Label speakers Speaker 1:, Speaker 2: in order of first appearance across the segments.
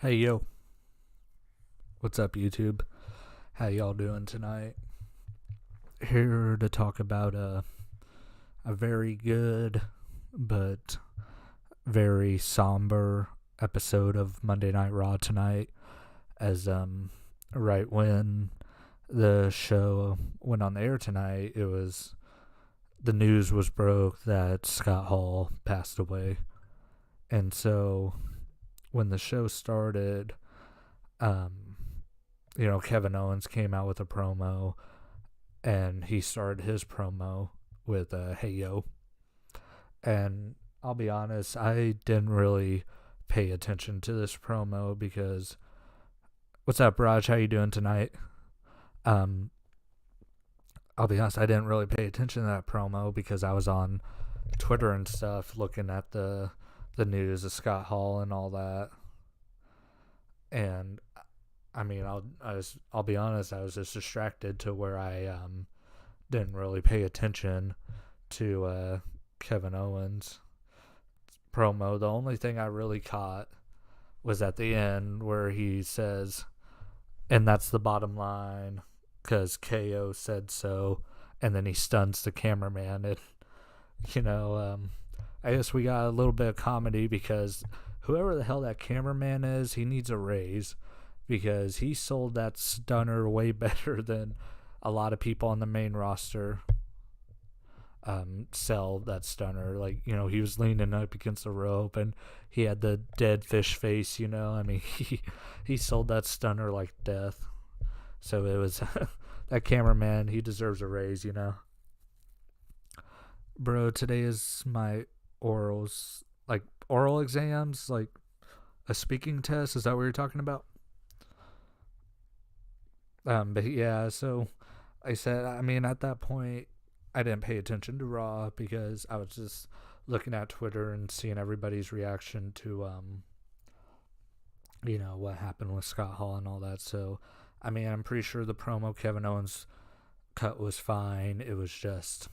Speaker 1: Hey yo, what's up YouTube? How y'all doing tonight? Here to talk about a very good but very somber episode of Monday Night Raw tonight. As right when the show went on the air tonight, the news was broke that Scott Hall passed away. And so when the show started, Kevin Owens came out with a promo, and he started his promo with "Hey yo," and I'll be honest, I didn't really pay attention to this promo because, what's up, Raj? How you doing tonight? Um, I'll be honest, I didn't really pay attention to that promo because I was on Twitter and stuff looking at the news of Scott Hall and all that, and I mean, I'll be honest, I was just distracted to where I didn't really pay attention to Kevin Owens' promo. The only thing I really caught was at the end where he says, "And that's the bottom line, because KO said so," and then he stuns the cameraman. And I guess we got a little bit of comedy because whoever the hell that cameraman is, he needs a raise. Because he sold that stunner way better than a lot of people on the main roster sell that stunner. Like, he was leaning up against the rope and he had the dead fish face, I mean, he sold that stunner like death. So it was that cameraman, he deserves a raise, Bro, today is my orals, like oral exams, like a speaking test. Is that what you're talking about? But yeah, so I said, I mean, at that point, I didn't pay attention to Raw because I was just looking at Twitter and seeing everybody's reaction to, what happened with Scott Hall and all that. So, I mean, I'm pretty sure the promo Kevin Owens cut was fine. It was just,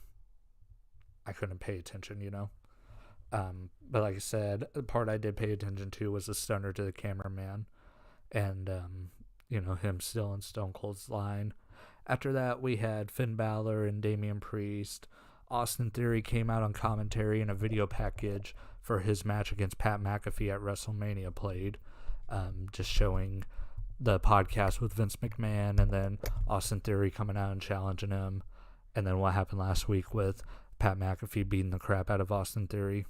Speaker 1: I couldn't pay attention, But like I said, the part I did pay attention to was the stunner to the cameraman. And, him still in Stone Cold's line. After that, we had Finn Balor and Damien Priest. Austin Theory came out on commentary, and a video package for his match against Pat McAfee at WrestleMania played, just showing the podcast with Vince McMahon, and then Austin Theory coming out and challenging him, and then what happened last week with Pat McAfee beating the crap out of Austin Theory.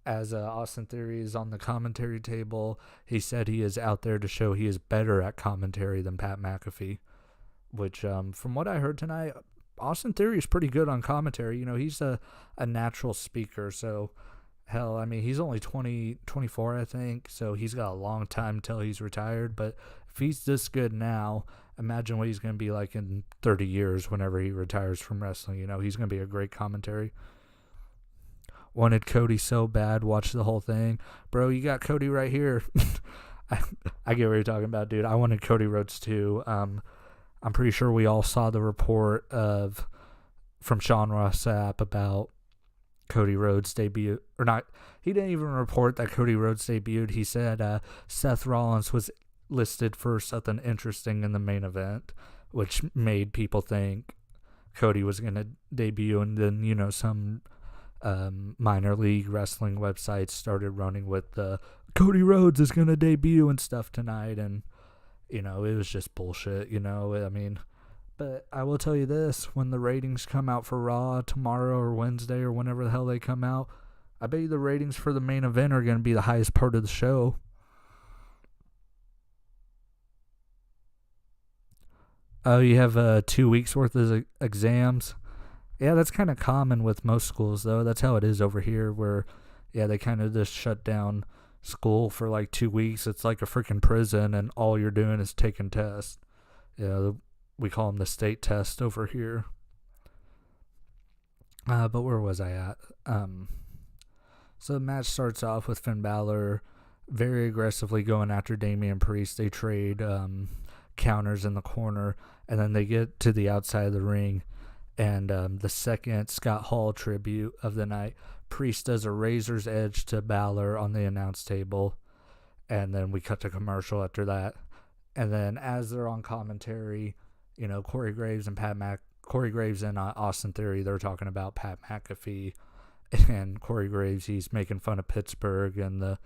Speaker 1: As Austin Theory is on the commentary table, he said he is out there to show he is better at commentary than Pat McAfee, which, from what I heard tonight, Austin Theory is pretty good on commentary. He's a natural speaker, so, hell, I mean, he's only 24, I think, so he's got a long time till he's retired, but if he's this good now, imagine what he's going to be like in 30 years whenever he retires from wrestling. He's going to be a great commentary. Wanted Cody so bad, watch the whole thing. Bro, you got Cody right here. I get what you're talking about, dude. I wanted Cody Rhodes too. I'm pretty sure we all saw the report from Sean Ross Sapp about Cody Rhodes' debut. Or not, he didn't even report that Cody Rhodes debuted. He said Seth Rollins was listed for something interesting in the main event, which made people think Cody was going to debut, and then, some minor league wrestling websites started running with the Cody Rhodes is going to debut and stuff tonight, and it was just bullshit, I mean, but I will tell you this, when the ratings come out for Raw tomorrow or Wednesday or whenever the hell they come out, I bet you the ratings for the main event are going to be the highest part of the show. Oh, you have 2 weeks worth of exams. Yeah, that's kind of common with most schools, though. That's how it is over here, where, they kind of just shut down school for like 2 weeks. It's like a freaking prison, and all you're doing is taking tests. We call them the state test over here. But where was I at? So the match starts off with Finn Balor very aggressively going after Damien Priest. They trade counters in the corner, and then they get to the outside of the ring. And the second Scott Hall tribute of the night, Priest does a razor's edge to Balor on the announce table. And then we cut to commercial after that. And then as they're on commentary, Corey Graves and Austin Theory, they're talking about Pat McAfee. And Corey Graves, he's making fun of Pittsburgh and the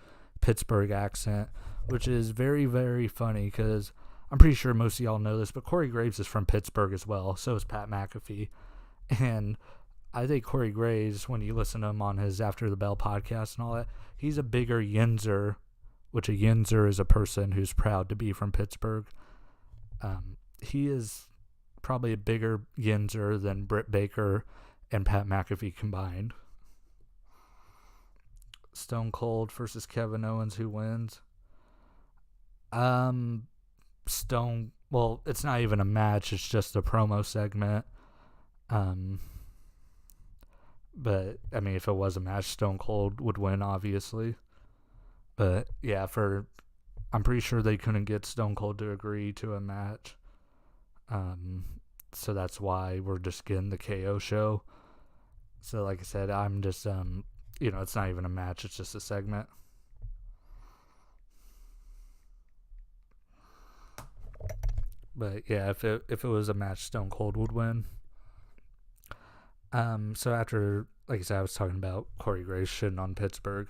Speaker 1: Pittsburgh accent, which is very, very funny because I'm pretty sure most of y'all know this, but Corey Graves is from Pittsburgh as well. So is Pat McAfee. And I think Corey Graves, when you listen to him on his After the Bell podcast and all that, he's a bigger Yinzer, which a Yinzer is a person who's proud to be from Pittsburgh. He is probably a bigger Yinzer than Britt Baker and Pat McAfee combined. Stone Cold versus Kevin Owens, who wins? Well, it's not even a match, it's just a promo segment. But I mean, if it was a match, Stone Cold would win, obviously. But yeah, I'm pretty sure they couldn't get Stone Cold to agree to a match. So that's why we're just getting the KO show. So like I said, I'm just it's not even a match, it's just a segment. But yeah, if it was a match, Stone Cold would win. So after, like I said, I was talking about Corey Graves shitting on Pittsburgh.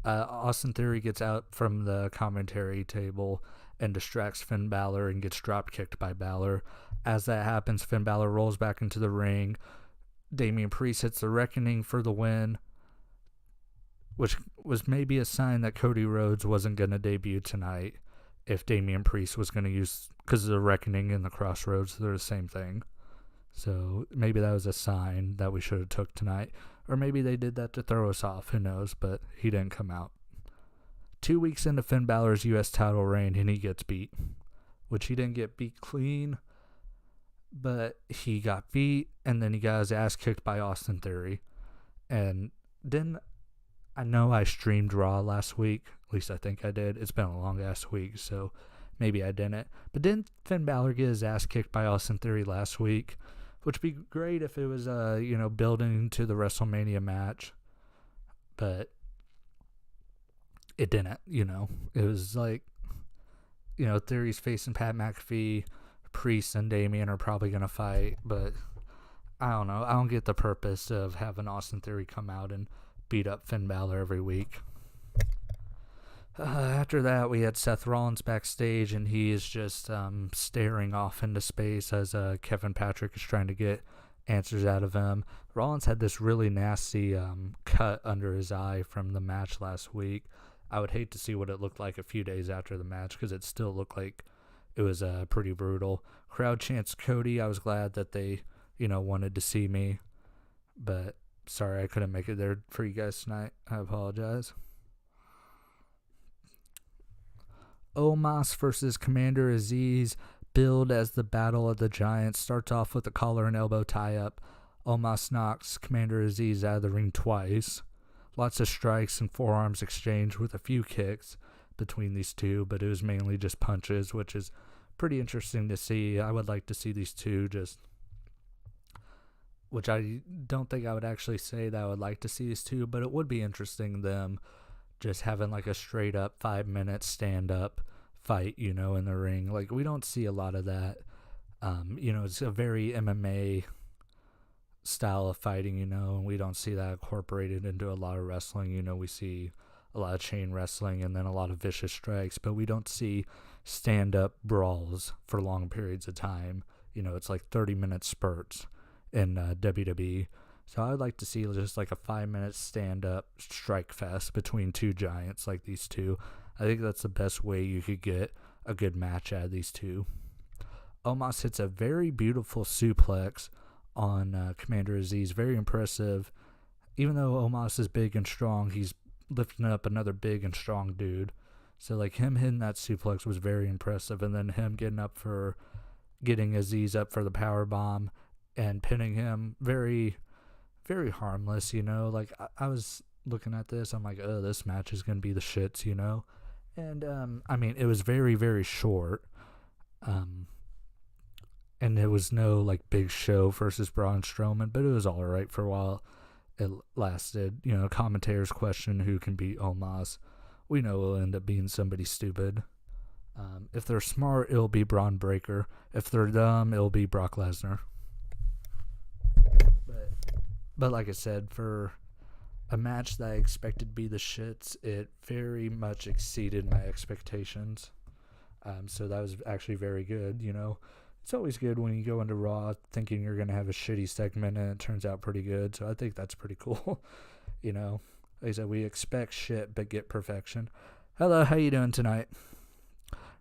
Speaker 1: Austin Theory gets out from the commentary table and distracts Finn Balor and gets drop kicked by Balor. As that happens, Finn Balor rolls back into the ring. Damien Priest hits the Reckoning for the win, which was maybe a sign that Cody Rhodes wasn't going to debut tonight if Damien Priest was going to use, because the Reckoning and the Crossroads, they're the same thing. So maybe that was a sign that we should have took tonight. Or maybe they did that to throw us off, who knows, but he didn't come out. 2 weeks into Finn Balor's U.S. title reign, and he gets beat, which he didn't get beat clean, but he got beat, and then he got his ass kicked by Austin Theory. And I know I streamed Raw last week, at least I think I did. It's been a long-ass week, so maybe I didn't. But didn't Finn Balor get his ass kicked by Austin Theory last week? Which would be great if it was, building to the WrestleMania match. But it didn't, It was like, Theory's facing Pat McAfee, Priest and Damien are probably going to fight. But I don't know. I don't get the purpose of having Austin Theory come out and beat up Finn Balor every week. After that, we had Seth Rollins backstage, and he is just staring off into space as Kevin Patrick is trying to get answers out of him. Rollins had this really nasty cut under his eye from the match last week. I would hate to see what it looked like a few days after the match, because it still looked like it was pretty brutal. Crowd chants Cody. I was glad that they, wanted to see me. But sorry I couldn't make it there for you guys tonight. I apologize. Omos versus Commander Aziz, billed as the Battle of the Giants, starts off with a collar and elbow tie-up. Omos knocks Commander Aziz out of the ring twice. Lots of strikes and forearms exchanged with a few kicks between these two, but it was mainly just punches, which is pretty interesting to see. I would like to see these two which I don't think I would actually say that I would like to see these two, but it would be interesting them just having like a straight up 5-minute stand up fight, in the ring. Like, we don't see a lot of that. It's a very MMA style of fighting, and we don't see that incorporated into a lot of wrestling. We see a lot of chain wrestling and then a lot of vicious strikes, but we don't see stand up brawls for long periods of time. It's like 30-minute spurts in WWE. So I would like to see just like a 5-minute stand-up strike fest between two giants like these two. I think that's the best way you could get a good match out of these two. Omos hits a very beautiful suplex on Commander Aziz. Very impressive. Even though Omos is big and strong, he's lifting up another big and strong dude. So like him hitting that suplex was very impressive. And then him getting Aziz up for the power bomb and pinning him, very, very harmless, Like, I was looking at this, I'm like, oh, this match is going to be the shits, And, it was very, very short. And it was no, like, big show versus Braun Strowman, but it was all right for a while it lasted. Commentators question who can beat Omos. we know it'll end up being somebody stupid. If they're smart, it'll be Braun Breaker. If they're dumb, it'll be Brock Lesnar. But like I said, for a match that I expected to be the shits, it very much exceeded my expectations. So that was actually very good, you know. It's always good when you go into Raw thinking you're going to have a shitty segment and it turns out pretty good. So I think that's pretty cool, you know. Like I said, we expect shit but get perfection. Hello, how you doing tonight?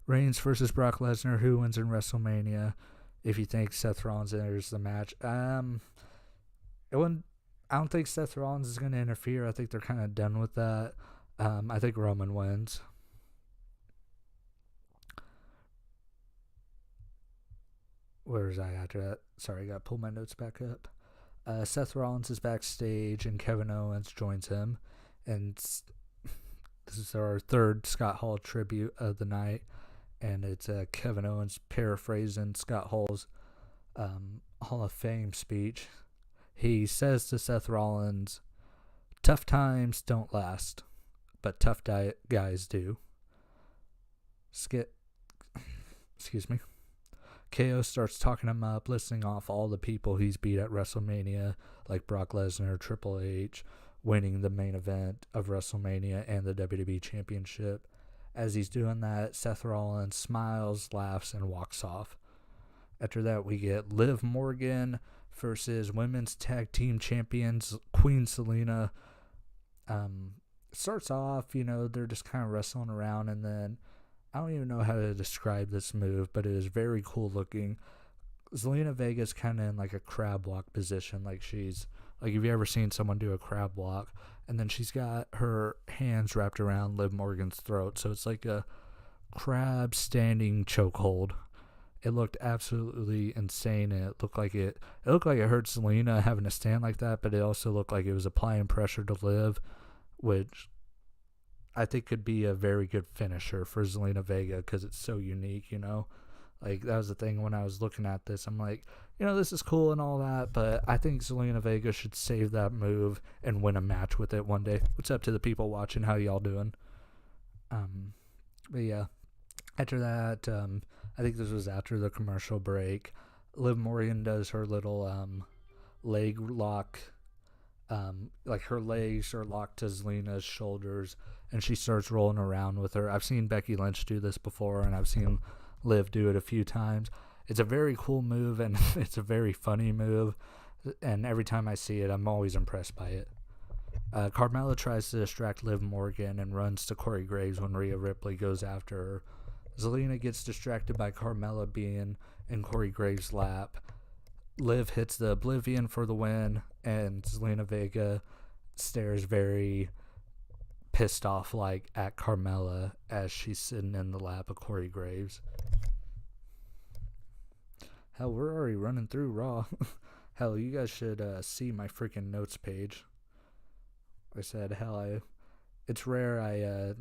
Speaker 1: Reigns versus Brock Lesnar. Who wins in WrestleMania? If you think Seth Rollins enters the match. I don't think Seth Rollins is going to interfere. I think they're kind of done with that. I think Roman wins. Where was I after that? Sorry, I got to pull my notes back up. Seth Rollins is backstage and Kevin Owens joins him. And this is our third Scott Hall tribute of the night. And it's Kevin Owens paraphrasing Scott Hall's Hall of Fame speech. He says to Seth Rollins, "Tough times don't last, but tough guys do." Excuse me. KO starts talking him up, listing off all the people he's beat at WrestleMania, like Brock Lesnar, Triple H, winning the main event of WrestleMania and the WWE Championship. As he's doing that, Seth Rollins smiles, laughs, and walks off. After that, we get Liv Morgan versus Women's Tag Team Champions Queen Selena. Starts off, you know, they're just kind of wrestling around, and then I don't even know how to describe this move, but it is very cool looking. Zelina Vega's kind of in like a crab walk position, like she's like, have you ever seen someone do a crab walk? And then she's got her hands wrapped around Liv Morgan's throat, so it's like a crab standing chokehold. It looked absolutely insane, and it looked like it hurt Zelina having to stand like that, but it also looked like it was applying pressure to Liv, which I think could be a very good finisher for Zelina Vega because it's so unique, you know. Like, that was the thing when I was looking at this. I'm like, you know, this is cool and all that, but I think Zelina Vega should save that move and win a match with it one day. What's up to the people watching? How y'all doing? But yeah, after that, I think this was after the commercial break. Liv Morgan does her little leg lock. Like her legs are locked to Zelina's shoulders, and she starts rolling around with her. I've seen Becky Lynch do this before, and I've seen Liv do it a few times. It's a very cool move, and it's a very funny move, and every time I see it, I'm always impressed by it. Carmella tries to distract Liv Morgan and runs to Corey Graves when Rhea Ripley goes after her. Zelina gets distracted by Carmella being in Corey Graves' lap. Liv hits the Oblivion for the win, and Zelina Vega stares very pissed off like at Carmella as she's sitting in the lap of Corey Graves. Hell, we're already running through Raw. Hell, you guys should see my freaking notes page. I said, hell, it's rare I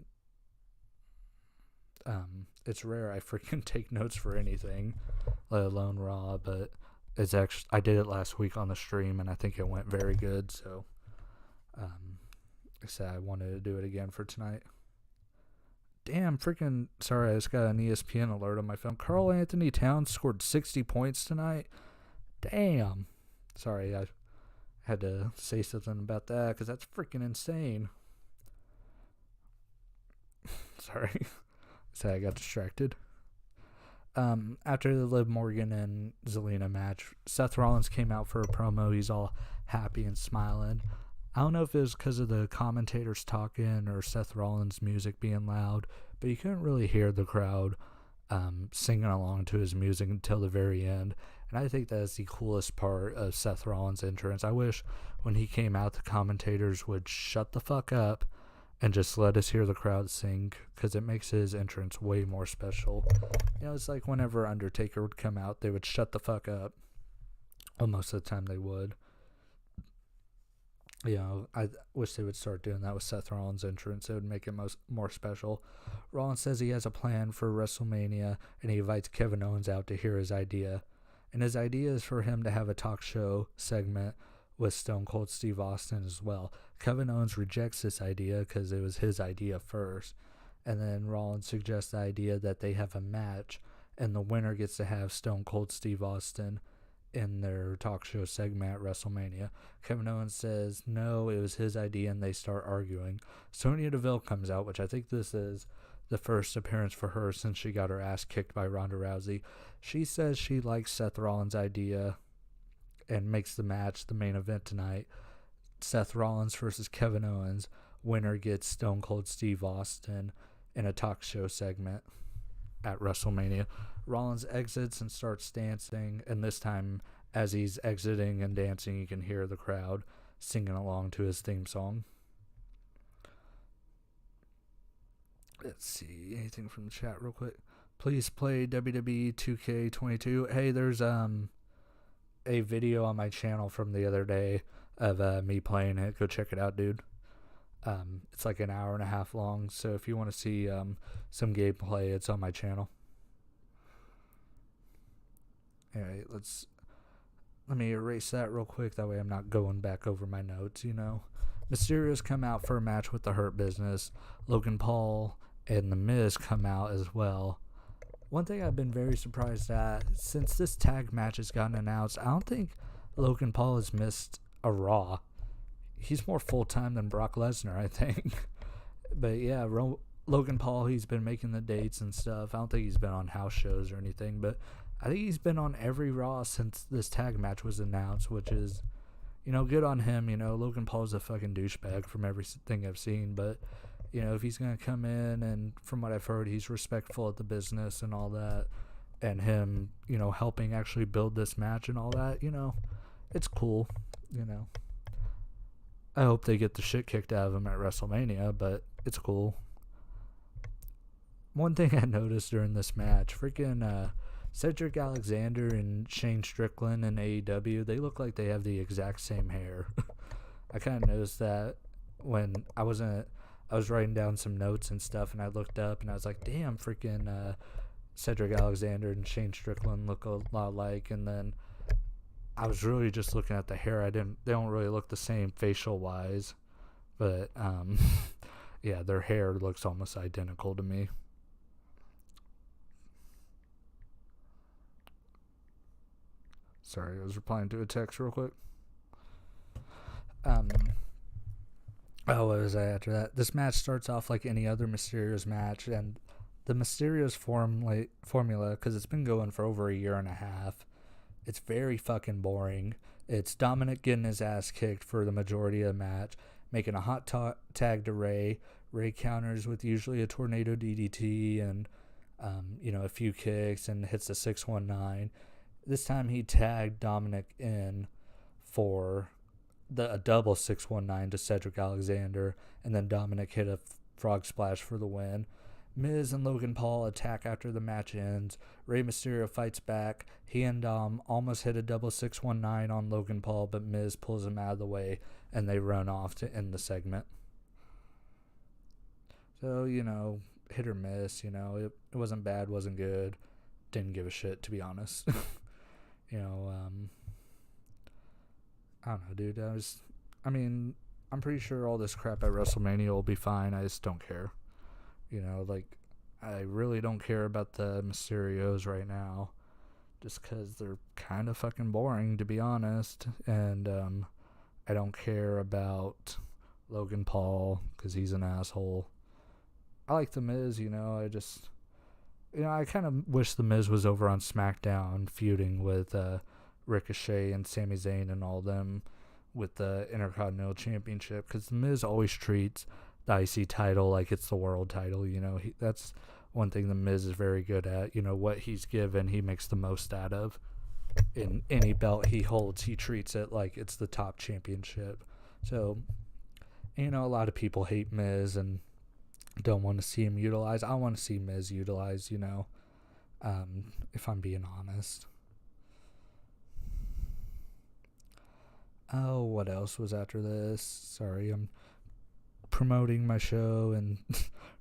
Speaker 1: freaking take notes for anything, let alone Raw, but it's actually, I did it last week on the stream, and I think it went very good, so I said I wanted to do it again for tonight. Damn, freaking, sorry, I just got an ESPN alert on my phone. Karl Anthony Towns scored 60 points tonight. Damn. Sorry, I had to say something about that, because that's freaking insane. Sorry. So I got distracted. After the Liv Morgan and Zelina match, Seth Rollins came out for a promo. He's all happy and smiling. I don't know if it was because of the commentators talking or Seth Rollins' music being loud, but you couldn't really hear the crowd singing along to his music until the very end. And I think that's the coolest part of Seth Rollins' entrance. I wish when he came out, the commentators would shut the fuck up and just let us hear the crowd sing, because it makes his entrance way more special. You know, it's like whenever Undertaker would come out, they would shut the fuck up. Well, most of the time they would. You know, I wish they would start doing that with Seth Rollins' entrance. It would make it more special. Rollins says he has a plan for WrestleMania, and he invites Kevin Owens out to hear his idea. And his idea is for him to have a talk show segment with Stone Cold Steve Austin as well. Kevin Owens rejects this idea because it was his idea first. And then Rollins suggests the idea that they have a match and the winner gets to have Stone Cold Steve Austin in their talk show segment at WrestleMania. Kevin Owens says no, it was his idea, and they start arguing. Sonya Deville comes out, which I think this is the first appearance for her since she got her ass kicked by Ronda Rousey. She says she likes Seth Rollins' idea and makes the match the main event tonight. Seth Rollins versus Kevin Owens. Winner gets Stone Cold Steve Austin in a talk show segment at WrestleMania. Rollins exits and starts dancing, and this time, as he's exiting and dancing, you can hear the crowd singing along to his theme song. Let's see, anything from the chat real quick. Please play WWE 2K22. Hey, there's a video on my channel from the other day of me playing it. Go check it out, dude. It's like an hour and a half long, so if you want to see some gameplay, it's on my channel. Alright, let me erase that real quick, that way I'm not going back over my notes, you know. Mysterio's come out for a match with the Hurt Business. Logan Paul and The Miz come out as well. One thing I've been very surprised at, since this tag match has gotten announced, I don't think Logan Paul has missed a Raw. He's more full-time than Brock Lesnar, I think. But yeah, Logan Paul, he's been making the dates and stuff. I don't think he's been on house shows or anything, but I think he's been on every Raw since this tag match was announced, which is, you know, good on him. You know, Logan Paul's a fucking douchebag from everything I've seen, but, you know, if he's going to come in, and from what I've heard, he's respectful of the business and all that, and him, you know, helping actually build this match and all that, you know, it's cool, you know. I hope they get the shit kicked out of him at WrestleMania, but it's cool. One thing I noticed during this match, freaking Cedric Alexander and Shane Strickland in AEW, they look like they have the exact same hair. I kind of noticed that when I was writing down some notes and stuff, and I looked up and I was like, damn, freaking Cedric Alexander and Shane Strickland look a lot alike. And then I was really just looking at the hair. They don't really look the same facial wise, but yeah, their hair looks almost identical to me. Sorry, I was replying to a text real quick. What was I after that? This match starts off like any other Mysterio's match, and the Mysterio's formula, because it's been going for over a year and a half, it's very fucking boring. It's Dominic getting his ass kicked for the majority of the match, making a hot tag to Ray. Ray counters with usually a tornado DDT and, you know, a few kicks, and hits the 619. This time he tagged Dominic in for a double 619 to Cedric Alexander, and then Dominic hit a frog splash for the win. Miz and Logan Paul attack after the match ends. Rey Mysterio fights back. He and Dom almost hit a double 619 on Logan Paul, but Miz pulls him out of the way, and they run off to end the segment. So, you know, hit or miss, you know, it wasn't bad, wasn't good. Didn't give a shit, to be honest. You know, I don't know, dude. I'm pretty sure all this crap at WrestleMania will be fine. I just don't care. You know, like, I really don't care about the Mysterios right now, just because they're kind of fucking boring, to be honest. And I don't care about Logan Paul, because he's an asshole. I like The Miz, you know. I kind of wish The Miz was over on SmackDown feuding with Ricochet and Sami Zayn and all them with the Intercontinental Championship, because The Miz always treats the IC title like it's the world title, you know. That's one thing The Miz is very good at. You know, what he's given, he makes the most out of. In any belt he holds, he treats it like it's the top championship. So, you know, a lot of people hate Miz and don't want to see him utilized. I want to see Miz utilized, you know, if I'm being honest. Oh, what else was after this? Sorry, I'm promoting my show and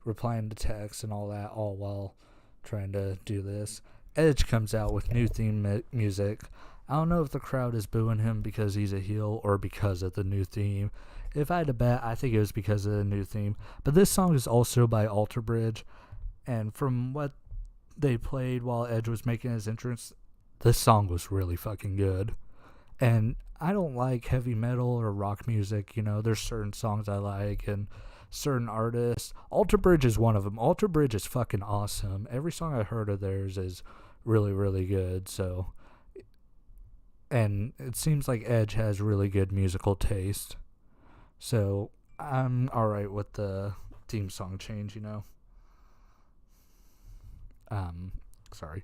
Speaker 1: replying to texts and all that, all while trying to do this. Edge comes out with new theme music. I don't know if the crowd is booing him because he's a heel or because of the new theme. If I had to bet, I think it was because of the new theme. But this song is also by Alter Bridge, and from what they played while Edge was making his entrance, this song was really fucking good. And I don't like heavy metal or rock music, there's certain songs I like and certain artists. Alter Bridge is one of them. Alter Bridge is fucking awesome. Every song I heard of theirs is really, really good, so... And it seems like Edge has really good musical taste. So I'm alright with the theme song change, Sorry.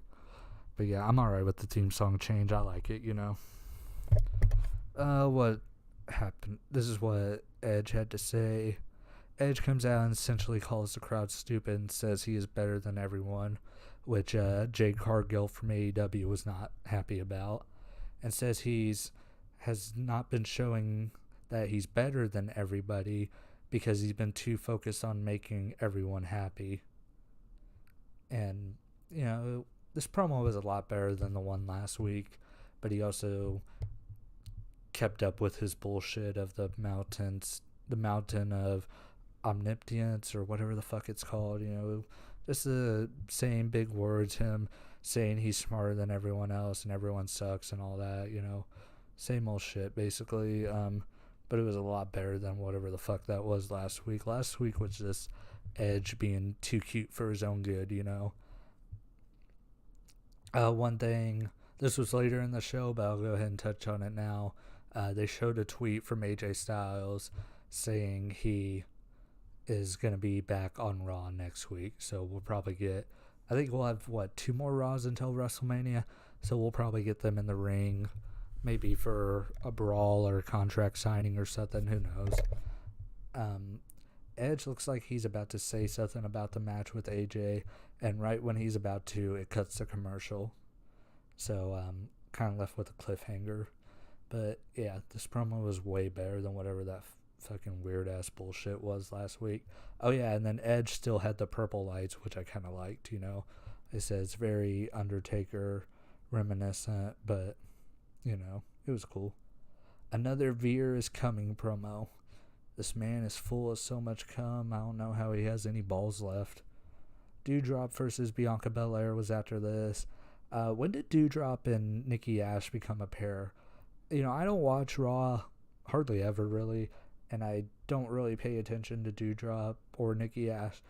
Speaker 1: But yeah, I'm alright with the theme song change. I like it, What happened? This is what Edge had to say. Edge comes out and essentially calls the crowd stupid and says he is better than everyone, which Jade Cargill from AEW was not happy about. And says has not been showing that he's better than everybody because he's been too focused on making everyone happy. And, this promo was a lot better than the one last week, but he also kept up with his bullshit of the mountain of omnipotence or whatever the fuck it's called, just the same big words, him saying he's smarter than everyone else and everyone sucks and all that, same old shit basically. But it was a lot better than whatever the fuck that was last week. Last week was just Edge being too cute for his own good, One thing, this was later in the show, but I'll go ahead and touch on it now. They showed a tweet from AJ Styles saying he is going to be back on Raw next week, so we'll probably get... I think we'll have, 2 more Raws until WrestleMania, so we'll probably get them in the ring, maybe for a brawl or a contract signing or something, who knows. Edge looks like he's about to say something about the match with AJ, and right when he's about to, it cuts to commercial. So, kind of left with a cliffhanger. But, yeah, this promo was way better than whatever that fucking weird-ass bullshit was last week. Oh, yeah, and then Edge still had the purple lights, which I kind of liked, It says very Undertaker reminiscent, but, it was cool. Another Veer is coming promo. This man is full of so much cum, I don't know how he has any balls left. Doudrop versus Bianca Belair was after this. When did Doudrop and Nikki Ash become a pair? I don't watch Raw hardly ever, really, and I don't really pay attention to Doudrop or Nikki Ash.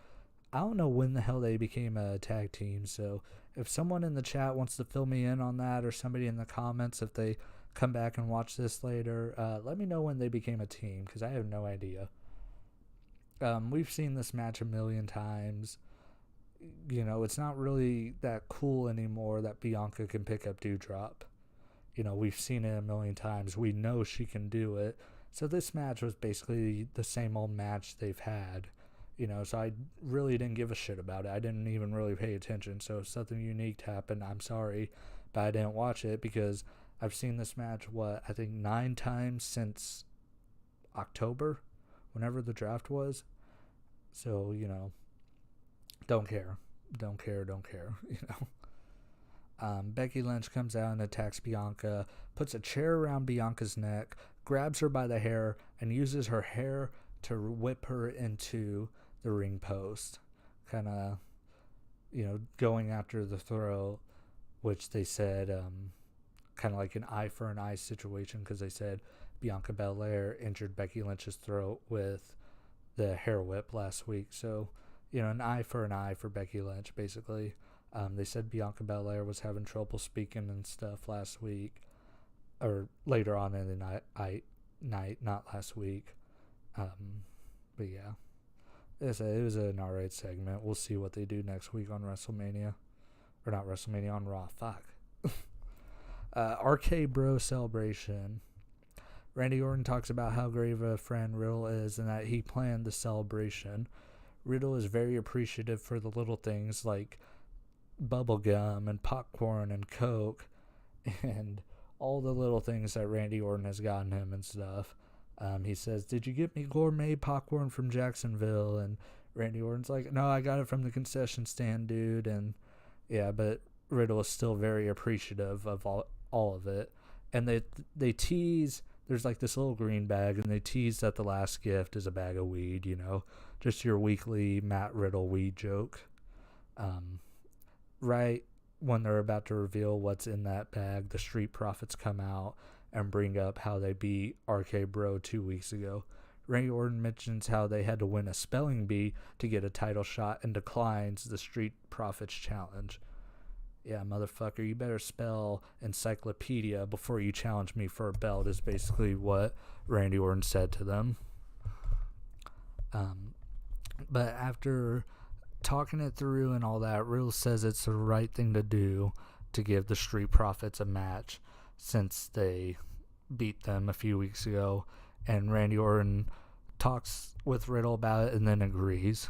Speaker 1: I don't know when the hell they became a tag team, so if someone in the chat wants to fill me in on that, or somebody in the comments, if they come back and watch this later, let me know when they became a team, because I have no idea. We've seen this match a million times. It's not really that cool anymore that Bianca can pick up Doudrop. We've seen it a million times. We know she can do it. So this match was basically the same old match they've had. So I really didn't give a shit about it. I didn't even really pay attention. So if something unique happened, I'm sorry. But I didn't watch it because I've seen this match, I think 9 times since October, whenever the draft was. So, don't care. Becky Lynch comes out and attacks Bianca, puts a chair around Bianca's neck, grabs her by the hair, and uses her hair to whip her into the ring post. Kind of, going after the throat, which they said, kind of like an eye for an eye situation, because they said Bianca Belair injured Becky Lynch's throat with the hair whip last week. So, an eye for Becky Lynch, basically. They said Bianca Belair was having trouble speaking and stuff last week, or later on in the night, not last week. But yeah, it was an alright segment. We'll see what they do next week on WrestleMania, or not WrestleMania, on Raw. Fuck. RK Bro celebration. Randy Orton talks about how great of a friend Riddle is and that he planned the celebration. Riddle is very appreciative for the little things like bubble gum and popcorn and Coke and all the little things that Randy Orton has gotten him and stuff. He says, "Did you get me gourmet popcorn from Jacksonville?" And Randy Orton's like, "No, I got it from the concession stand, dude." And yeah, but Riddle is still very appreciative of all of it. And they tease, there's like this little green bag, and they tease that the last gift is a bag of weed, just your weekly Matt Riddle weed joke. Right when they're about to reveal what's in that bag, the Street Profits come out and bring up how they beat RK Bro 2 weeks ago. Randy Orton mentions how they had to win a spelling bee to get a title shot and declines the Street Profits challenge. Yeah, motherfucker, you better spell encyclopedia before you challenge me for a belt, is basically what Randy Orton said to them. But after talking it through and all that, Riddle says it's the right thing to do to give the Street Profits a match since they beat them a few weeks ago. And Randy Orton talks with Riddle about it and then agrees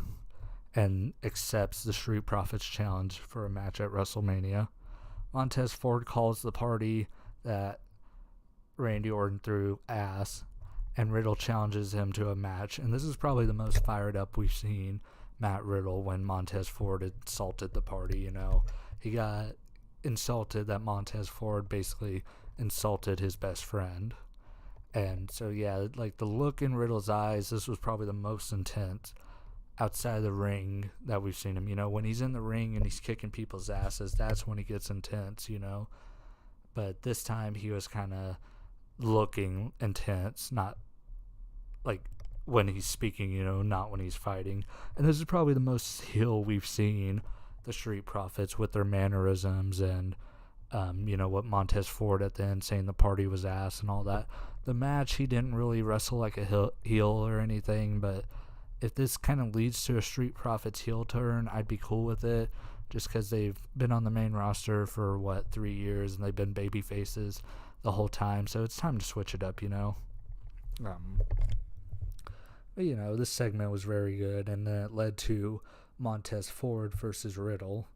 Speaker 1: and accepts the Street Profits challenge for a match at WrestleMania. Montez Ford calls the party that Randy Orton threw ass, and Riddle challenges him to a match. And this is probably the most fired up we've seen Matt Riddle when Montez Ford insulted the party. He got insulted that Montez Ford basically insulted his best friend. And so, yeah, like the look in Riddle's eyes, this was probably the most intense outside of the ring that we've seen him. When he's in the ring and he's kicking people's asses, that's when he gets intense, But this time he was kind of looking intense, not like when he's speaking, not when he's fighting. And this is probably the most heel we've seen the Street Profits with their mannerisms and, what Montez Ford at the end saying the party was ass and all that. The match, he didn't really wrestle like a heel or anything, but if this kind of leads to a Street Profits heel turn, I'd be cool with it, just because they've been on the main roster for, 3 years, and they've been baby faces the whole time, so it's time to switch it up, But, this segment was very good, and then it led to Montez Ford versus Riddle.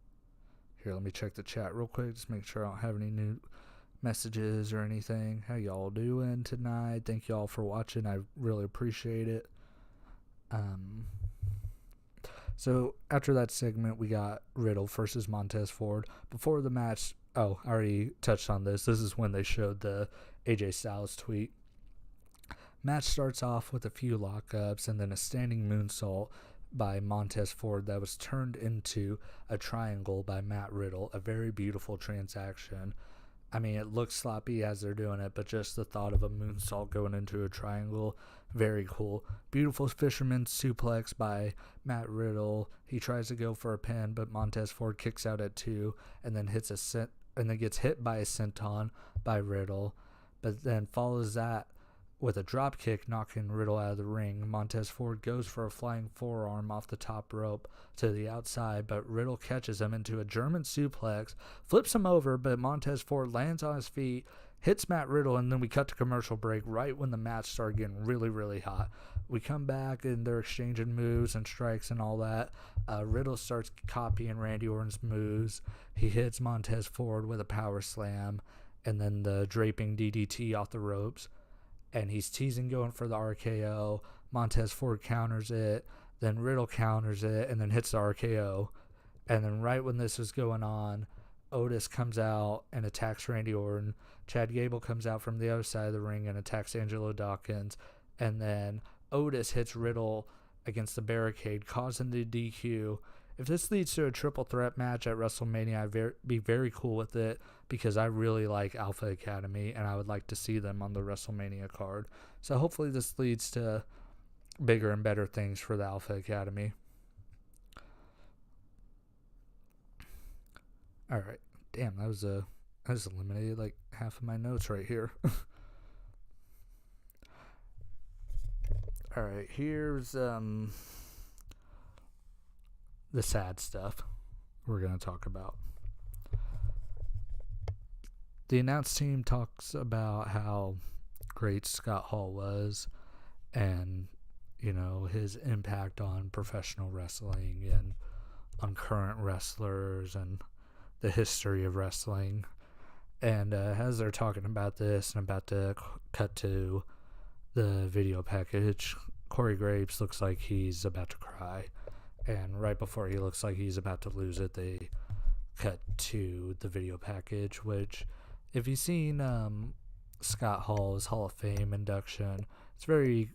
Speaker 1: Here, let me check the chat real quick, just make sure I don't have any new messages or anything. How y'all doing tonight? Thank y'all for watching. I really appreciate it. So after that segment, we got Riddle versus Montez Ford. Before the match, I already touched on this. This is when they showed the AJ Styles tweet. Match starts off with a few lockups and then a standing moonsault by Montez Ford that was turned into a triangle by Matt Riddle. A very beautiful transaction. I mean, it looks sloppy as they're doing it, but just the thought of a moonsault going into a triangle, very cool. Beautiful fisherman suplex by Matt Riddle. He tries to go for a pin, but Montez Ford kicks out at 2 and then gets hit by a senton by Riddle, but then follows that with a drop kick, knocking Riddle out of the ring. Montez Ford goes for a flying forearm off the top rope to the outside, but Riddle catches him into a German suplex, flips him over, but Montez Ford lands on his feet, hits Matt Riddle, and then we cut to commercial break right when the match started getting really, really hot. We come back, and they're exchanging moves and strikes and all that. Riddle starts copying Randy Orton's moves. He hits Montez Ford with a power slam, and then the draping DDT off the ropes. And he's teasing going for the RKO. Montez Ford counters it. Then Riddle counters it and then hits the RKO. And then right when this is going on, Otis comes out and attacks Randy Orton. Chad Gable comes out from the other side of the ring and attacks Angelo Dawkins. And then Otis hits Riddle against the barricade, causing the DQ. If this leads to a triple threat match at WrestleMania, I'd be very cool with it because I really like Alpha Academy and I would like to see them on the WrestleMania card. So hopefully this leads to bigger and better things for the Alpha Academy. All right. Damn, I just eliminated like half of my notes right here. All right, here's the sad stuff we're going to talk about. The announce team talks about how great Scott Hall was and, his impact on professional wrestling and on current wrestlers and the history of wrestling. And as they're talking about this and about to cut to the video package, Corey Graves looks like he's about to cry. And right before he looks like he's about to lose it, they cut to the video package, which, if you've seen Scott Hall's Hall of Fame induction. It's very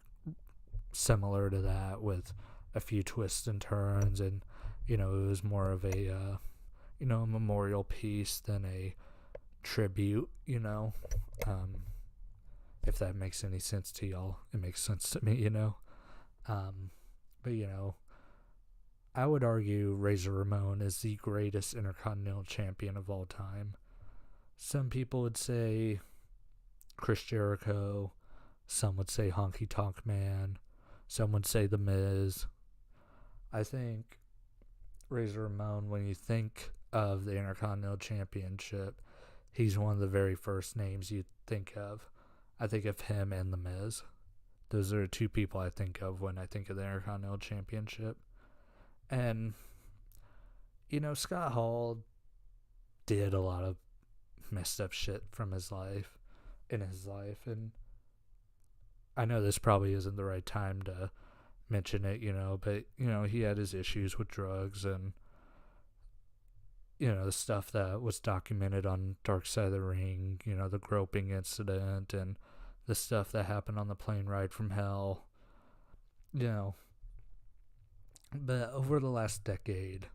Speaker 1: similar to that with a few twists and turns, and it was more of a a memorial piece than a tribute. If that makes any sense to y'all, it makes sense to me. But I would argue Razor Ramon is the greatest Intercontinental Champion of all time. Some people would say Chris Jericho. Some would say Honky Tonk Man. Some would say The Miz. I think Razor Ramon, when you think of the Intercontinental Championship, he's one of the very first names you think of. I think of him and The Miz. Those are the two people I think of when I think of the Intercontinental Championship. And, Scott Hall did a lot of messed up shit in his life. And I know this probably isn't the right time to mention it, but, he had his issues with drugs and, the stuff that was documented on Dark Side of the Ring, the groping incident and the stuff that happened on the plane ride from hell, But over the last decade,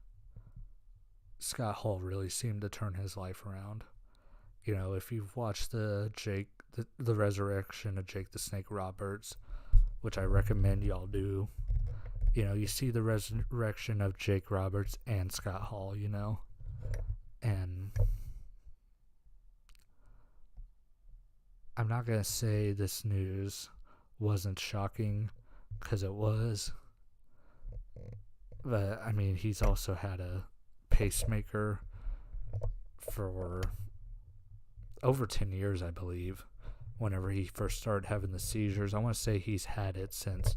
Speaker 1: Scott Hall really seemed to turn his life around. If you've watched the resurrection of Jake the Snake Roberts, which I recommend y'all do, you see the resurrection of Jake Roberts and Scott Hall, and I'm not going to say this news wasn't shocking, because it was. But, he's also had a pacemaker for over 10 years, I believe, whenever he first started having the seizures. I want to say he's had it since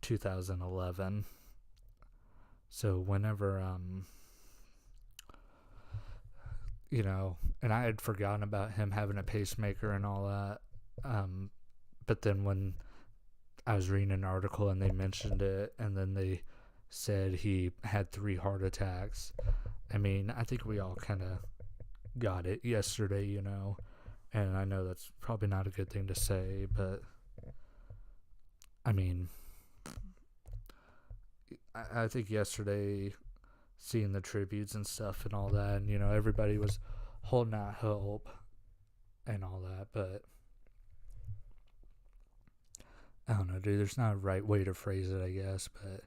Speaker 1: 2011. So whenever, and I had forgotten about him having a pacemaker and all that. But then when I was reading an article and they mentioned it, and then they said he had 3 heart attacks. I think we all kind of got it yesterday, and I know that's probably not a good thing to say, but I think yesterday, seeing the tributes and stuff and all that, and everybody was holding out hope and all that, but I don't know, dude, there's not a right way to phrase it, I guess, but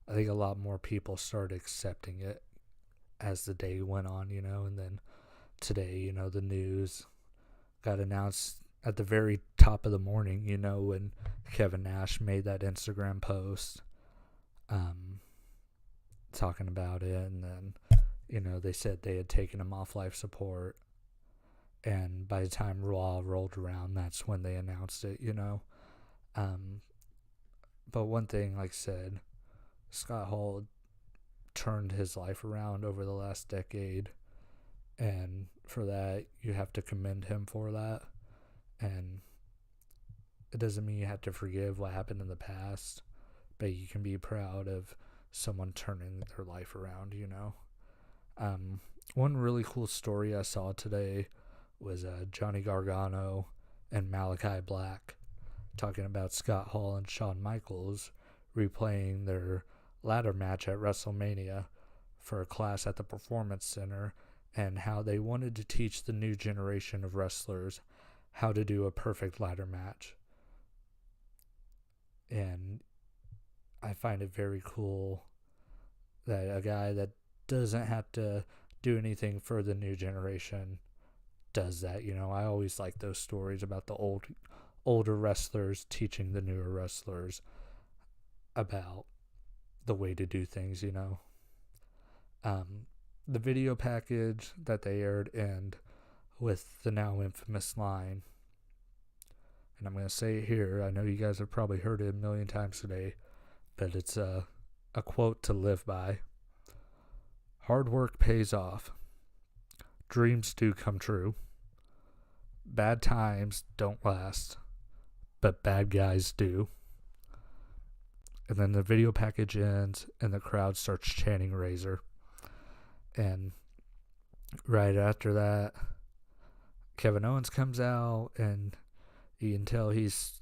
Speaker 1: I think a lot more people started accepting it as the day went on, and then today, the news got announced at the very top of the morning, when Kevin Nash made that Instagram post talking about it, and then, they said they had taken him off life support, and by the time Raw rolled around, that's when they announced it, but one thing, like I said, Scott Hall turned his life around over the last decade, and for that, you have to commend him for that, and it doesn't mean you have to forgive what happened in the past, but you can be proud of someone turning their life around, One really cool story I saw today was Johnny Gargano and Malachi Black talking about Scott Hall and Shawn Michaels replaying their ladder match at WrestleMania for a class at the Performance Center, and how they wanted to teach the new generation of wrestlers how to do a perfect ladder match. And I find it very cool that a guy that doesn't have to do anything for the new generation does that. I always like those stories about the older wrestlers teaching the newer wrestlers about the way to do things, The video package that they aired end with the now infamous line, and I'm going to say it here, I know you guys have probably heard it a million times today, but it's a quote to live by. Hard work pays off. Dreams do come true. Bad times don't last, but bad guys do. And then the video package ends, and the crowd starts chanting Razor. And right after that, Kevin Owens comes out, and you can tell he's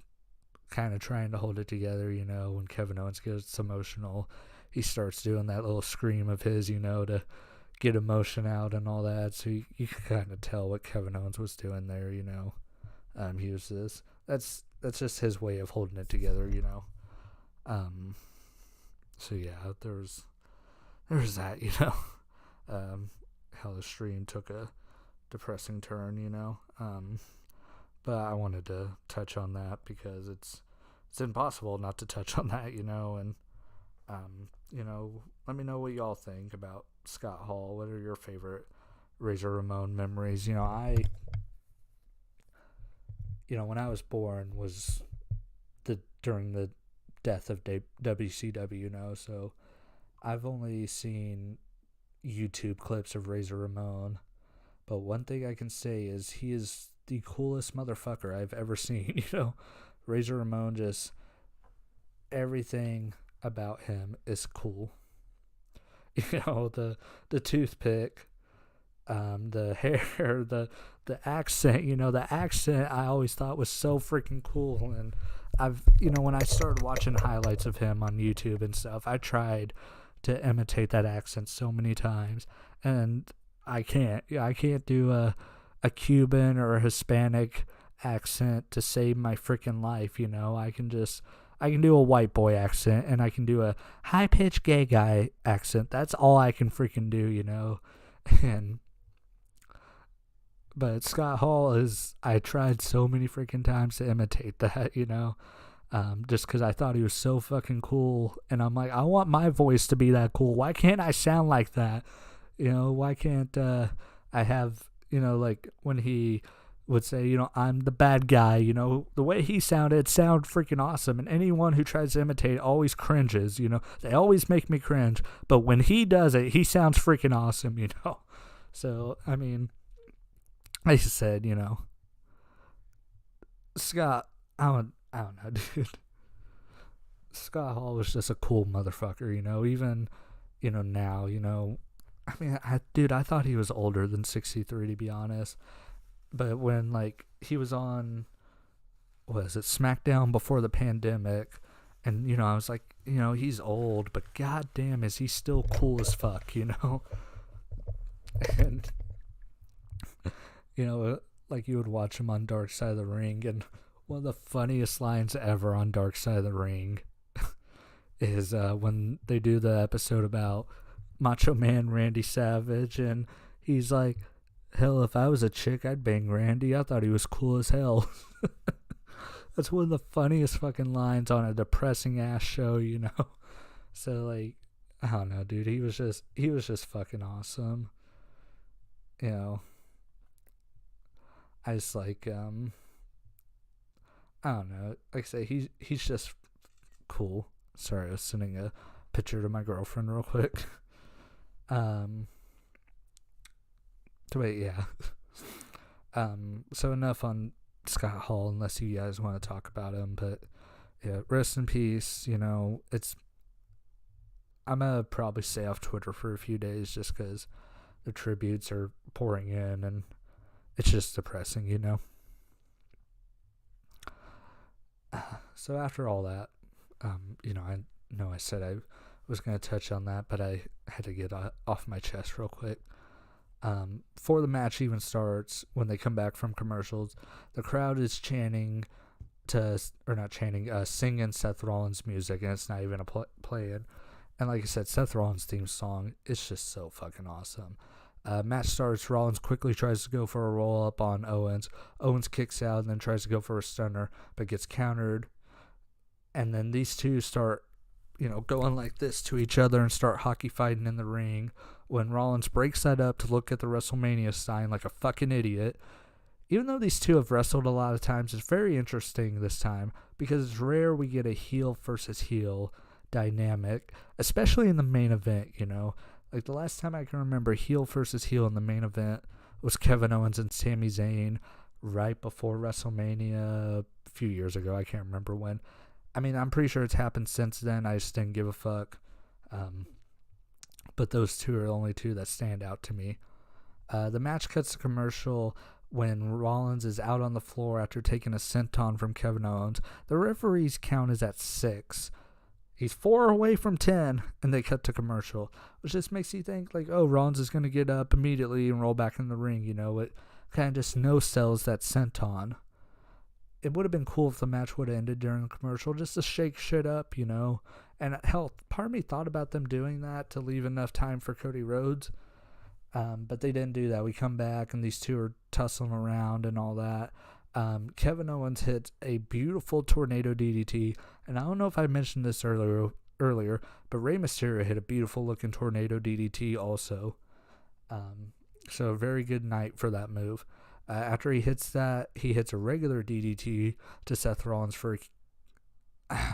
Speaker 1: kind of trying to hold it together, when Kevin Owens gets emotional. He starts doing that little scream of his, to get emotion out and all that. So you can kind of tell what Kevin Owens was doing there, he was that's just his way of holding it together, so yeah, there was that, how the stream took a depressing turn, but I wanted to touch on that because it's impossible not to touch on that, and let me know what y'all think about Scott Hall. What are your favorite Razor Ramon memories? When I was born was during the death of WCW, so I've only seen YouTube clips of Razor Ramon, but one thing I can say is he is the coolest motherfucker I've ever seen. Razor Ramon, just everything about him is cool. The toothpick, the hair, the accent, the accent I always thought was so freaking cool. And I've, when I started watching highlights of him on YouTube and stuff, I tried to imitate that accent so many times, and I can't. I can't do a Cuban or a Hispanic accent to save my freaking life. I can do a white boy accent, and I can do a high-pitched gay guy accent. That's all I can freaking do, But Scott Hall I tried so many freaking times to imitate that, just because I thought he was so fucking cool. And I'm like, I want my voice to be that cool. Why can't I sound like that? Why can't I have, like when he would say, I'm the bad guy, the way he sounded freaking awesome. And anyone who tries to imitate always cringes, they always make me cringe. But when he does it, he sounds freaking awesome, So, I mean, like I said, Scott, I don't know, dude. Scott Hall was just a cool motherfucker, even, now, I mean, I thought he was older than 63, to be honest. But when, he was on, SmackDown before the pandemic, and, I was like, he's old, but goddamn, is he still cool as fuck, And, you would watch him on Dark Side of the Ring, and one of the funniest lines ever on Dark Side of the Ring is when they do the episode about Macho Man Randy Savage, and he's like, hell, if I was a chick, I'd bang Randy. I thought he was cool as hell. That's one of the funniest fucking lines on a depressing ass show, So I don't know, dude. He was just fucking awesome. I just I don't know. Like I say, he's just cool. Sorry, I was sending a picture to my girlfriend real quick. Wait, yeah. So enough on Scott Hall, unless you guys want to talk about him. But yeah, rest in peace. I'm gonna probably stay off Twitter for a few days just because the tributes are pouring in, and it's just depressing, So after all that, I know I said I was gonna touch on that, but I had to get off my chest real quick. Before the match even starts, when they come back from commercials, the crowd is singing Seth Rollins music, and it's not even playing. And like I said, Seth Rollins' theme song is just so fucking awesome. Match starts, Rollins quickly tries to go for a roll-up on Owens. Owens kicks out and then tries to go for a stunner, but gets countered. And then these two start, going like this to each other and start hockey fighting in the ring. When Rollins breaks that up to look at the WrestleMania sign like a fucking idiot. Even though these two have wrestled a lot of times, it's very interesting this time because it's rare we get a heel versus heel dynamic, especially in the main event, Like the last time I can remember heel versus heel in the main event was Kevin Owens and Sami Zayn right before WrestleMania a few years ago. I can't remember when. I mean, I'm pretty sure it's happened since then. I just didn't give a fuck. But those two are the only two that stand out to me. The match cuts to commercial when Rollins is out on the floor after taking a senton from Kevin Owens. The referee's count is at 6. He's 4 away from 10, and they cut to commercial, which just makes you think, like, oh, Rollins is going to get up immediately and roll back in the ring, you know. It kind of just no-sells that senton. It would have been cool if the match would have ended during the commercial, just to shake shit up, you know. And hell, part of me thought about them doing that to leave enough time for Cody Rhodes, but they didn't do that. We come back, and these two are tussling around and all that. Kevin Owens hits a beautiful tornado DDT, and I don't know if I mentioned this earlier, but Rey Mysterio hit a beautiful looking tornado DDT also. So a very good night for that move. After he hits that, he hits a regular DDT to Seth Rollins for a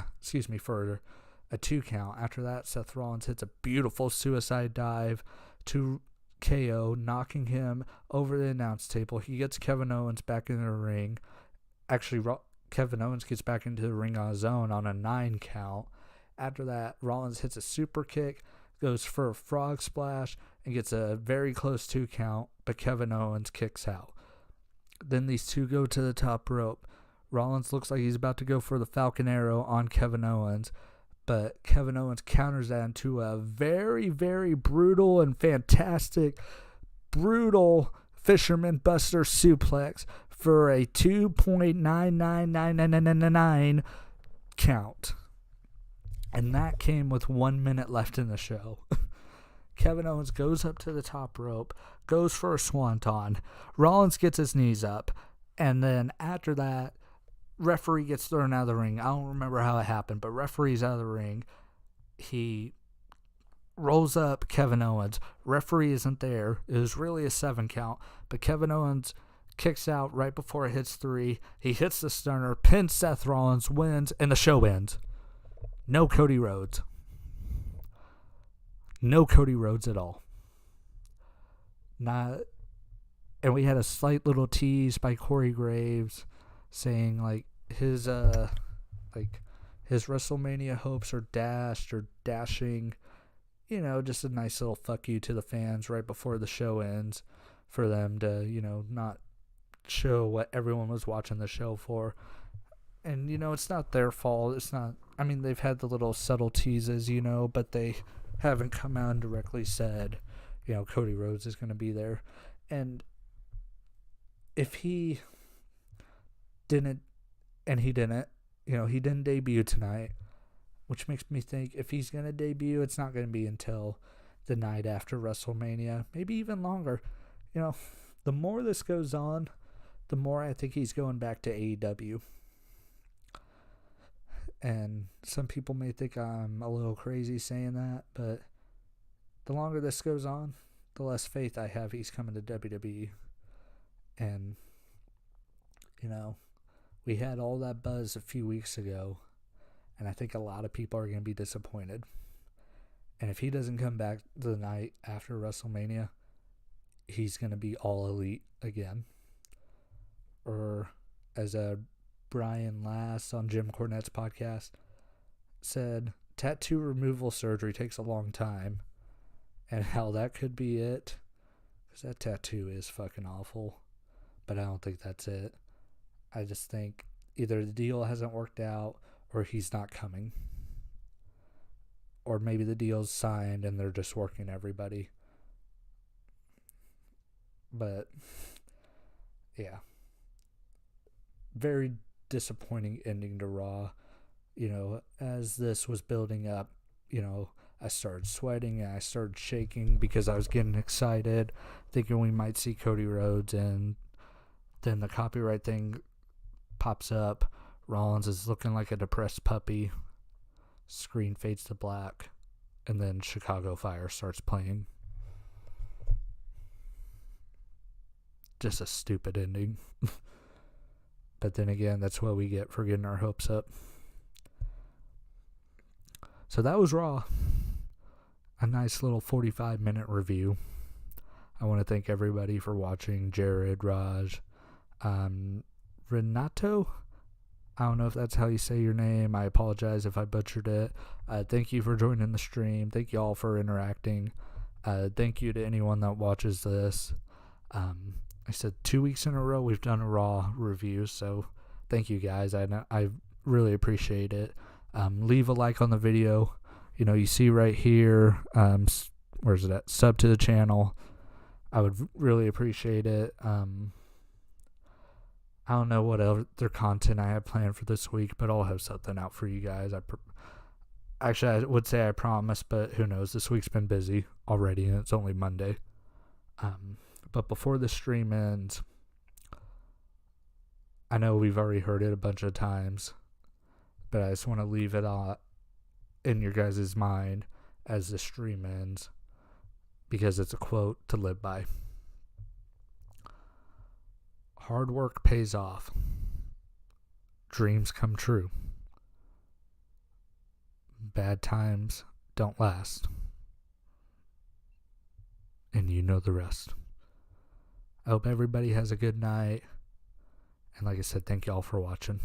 Speaker 1: 2 count. After that, Seth Rollins hits a beautiful suicide dive to KO, knocking him over the announce table. He gets Kevin Owens back in the ring. Actually, Kevin Owens gets back into the ring on his own on a 9 count. After that, Rollins hits a super kick, goes for a frog splash, and gets a very close 2 count, but Kevin Owens kicks out. Then these two go to the top rope. Rollins looks like he's about to go for the Falcon Arrow on Kevin Owens, but Kevin Owens counters that into a very, very brutal and fantastic, brutal Fisherman Buster suplex for a 2.99999 count. And that came with 1 minute left in the show. Kevin Owens goes up to the top rope, goes for a swanton. Rollins gets his knees up, and then after that, referee gets thrown out of the ring. I don't remember how it happened, but referee's out of the ring. He rolls up Kevin Owens. Referee isn't there. It was really a 7 count, but Kevin Owens kicks out right before it hits 3. He hits the stunner, pins Seth Rollins, wins, and the show ends. No Cody Rhodes. No Cody Rhodes at all. And we had a slight little tease by Corey Graves saying like his WrestleMania hopes are dashed or dashing. You know, just a nice little fuck you to the fans right before the show ends for them to, you know, not show what everyone was watching the show for. And, you know, it's not their fault. It's not, I mean, they've had the little subtle teases, you know, but they haven't come out and directly said, you know, Cody Rhodes is going to be there. And if he didn't, and he didn't, you know, he didn't debut tonight, which makes me think if he's going to debut, it's not going to be until the night after WrestleMania, maybe even longer. You know, the more this goes on, the more I think he's going back to AEW. And some people may think I'm a little crazy saying that, but the longer this goes on, the less faith I have he's coming to WWE. And, you know, we had all that buzz a few weeks ago, and I think a lot of people are going to be disappointed. And if he doesn't come back the night after WrestleMania, he's going to be all elite again. Or as Brian Last on Jim Cornette's podcast said, tattoo removal surgery takes a long time. And how that could be it. Because that tattoo is fucking awful. But I don't think that's it. I just think either the deal hasn't worked out or he's not coming. Or maybe the deal's signed and they're just working everybody. But, yeah. Very disappointing ending to Raw. You know, as this was building up, you know, I started sweating and I started shaking because I was getting excited, thinking we might see Cody Rhodes, and then the copyright thing pops up. Rollins is looking like a depressed puppy. Screen fades to black, and then Chicago Fire starts playing. Just a stupid ending. But then again, that's what we get for getting our hopes up. So that was Raw. A nice little 45-minute review. I want to thank everybody for watching. Jared, Raj, Renato. I don't know if that's how you say your name. I apologize if I butchered it. Thank you for joining the stream. Thank you all for interacting. Thank you to anyone that watches this. I said 2 weeks in a row we've done a Raw review, so thank you guys. I really appreciate it. Leave a like on the video. You know, you see right here, where's it at? Sub to the channel. I would really appreciate it. I don't know what other content I have planned for this week, but I'll have something out for you guys. Actually, I would say I promise, but who knows? This week's been busy already, and it's only Monday. But before the stream ends, I know we've already heard it a bunch of times, but I just want to leave it in your guys' mind as the stream ends, because it's a quote to live by. Hard work pays off. Dreams come true. Bad times don't last. And you know the rest. I hope everybody has a good night. And like I said, thank you all for watching.